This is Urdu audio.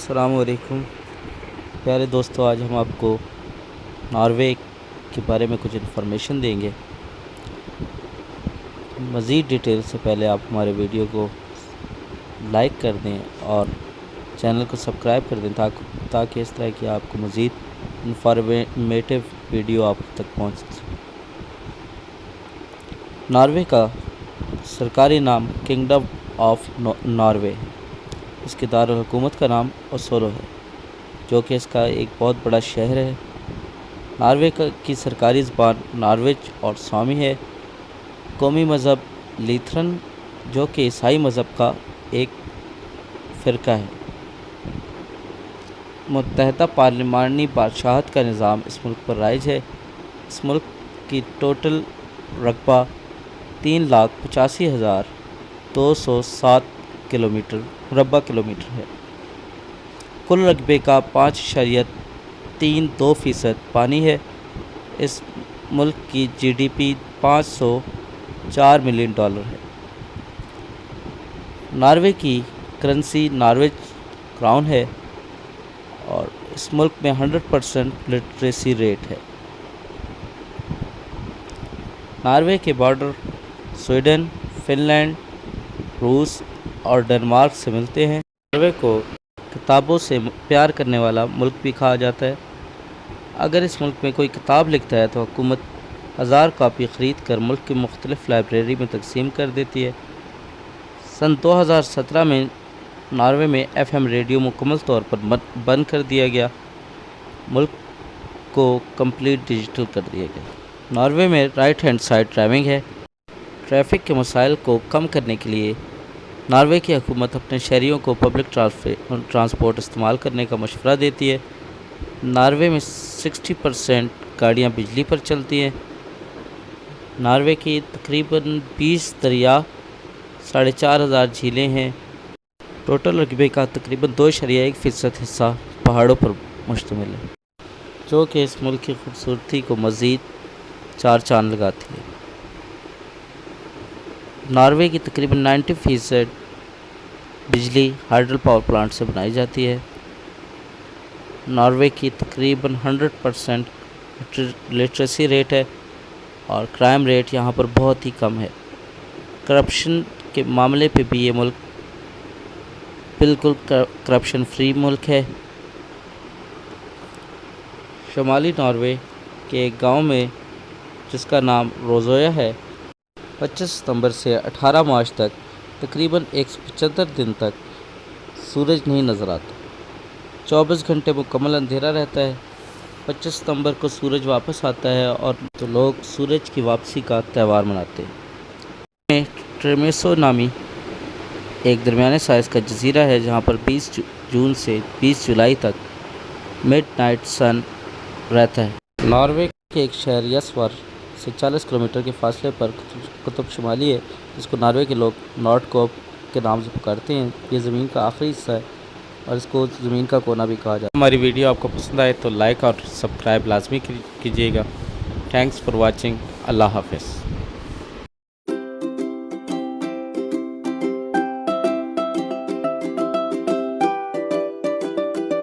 السلام علیکم پیارے دوستو، آج ہم آپ کو ناروے کے بارے میں کچھ انفارمیشن دیں گے۔ مزید ڈیٹیل سے پہلے آپ ہمارے ویڈیو کو لائک کر دیں اور چینل کو سبسکرائب کر دیں تاکہ اس طرح کی آپ کو مزید انفارمیٹیو ویڈیو آپ تک پہنچ سکے۔ ناروے کا سرکاری نام کنگڈم آف ناروے ہے۔ اس کے دارالحکومت کا نام اوسلو ہے، جو کہ اس کا ایک بہت بڑا شہر ہے۔ ناروے کی سرکاری زبان نارویج اور سامی ہے۔ قومی مذہب لیتھرن، جو کہ عیسائی مذہب کا ایک فرقہ ہے۔ متحدہ پارلیمانی بادشاہت کا نظام اس ملک پر رائج ہے۔ اس ملک کی ٹوٹل رقبہ 3,85,207 مربع کلومیٹر ہے۔ کل رقبے کا 5.32% پانی ہے۔ اس ملک کی GDP $504 ملین ہے۔ ناروے کی کرنسی نارویج کراؤن ہے اور اس ملک میں 100% لٹریسی ریٹ ہے۔ ناروے کے بارڈر سویڈن، فن لینڈ، روس اور ڈنمارک سے ملتے ہیں۔ ناروے کو کتابوں سے پیار کرنے والا ملک بھی کہا جاتا ہے۔ اگر اس ملک میں کوئی کتاب لکھتا ہے تو حکومت 1000 کاپی خرید کر ملک کی مختلف لائبریری میں تقسیم کر دیتی ہے۔ سن 2017 میں ناروے میں FM ریڈیو مکمل طور پر بند کر دیا گیا۔ ملک کو کمپلیٹ ڈیجیٹل کر دیا گیا۔ ناروے میں رائٹ ہینڈ سائڈ ڈرائیونگ ہے۔ ٹریفک کے مسائل کو کم کرنے کے لیے ناروے کی حکومت اپنے شہریوں کو پبلک ٹرانسپورٹ استعمال کرنے کا مشورہ دیتی ہے۔ ناروے میں 60% گاڑیاں بجلی پر چلتی ہیں۔ ناروے کی تقریباً 20 دریا، 4,500 جھیلیں ہیں۔ ٹوٹل رقبے کا تقریباً 2.1% حصہ پہاڑوں پر مشتمل ہے، جو کہ اس ملک کی خوبصورتی کو مزید 4 چاند لگاتی ہے۔ ناروے کی تقریباً 90% بجلی ہائیڈرل پاور پلانٹ سے بنائی جاتی ہے۔ ناروے کی تقریباً 100% لٹریسی ریٹ ہے اور کرائم ریٹ یہاں پر بہت ہی کم ہے۔ کرپشن کے معاملے پہ بھی یہ ملک بالکل کرپشن فری ملک ہے۔ شمالی ناروے کے ایک گاؤں میں جس کا نام روزویا ہے، 25 ستمبر سے 18 مارچ تک تقریباً 175 دن تک سورج نہیں نظر آتا۔ 24 گھنٹے مکمل اندھیرا رہتا ہے۔ 25 ستمبر کو سورج واپس آتا ہے اور تو لوگ سورج کی واپسی کا تہوار مناتے ہیں۔ ٹریمیسو نامی ایک درمیانے سائز کا جزیرہ ہے جہاں پر 20 جون سے 20 جولائی تک مڈ نائٹ سن رہتا ہے۔ ناروے کے ایک شہر یسوار سے 40 کلومیٹر کے فاصلے پر قطب شمالی ہے، جس کو ناروے کے لوگ نارتھ کوپ کے نام سے پکارتے ہیں۔ یہ زمین کا آخری حصہ ہے اور اس کو زمین کا کونا بھی کہا جاتا ہے۔ ہماری ویڈیو آپ کو پسند آئے تو لائک اور سبسکرائب لازمی کیجیے گا۔ Thanks for watching. اللہ حافظ۔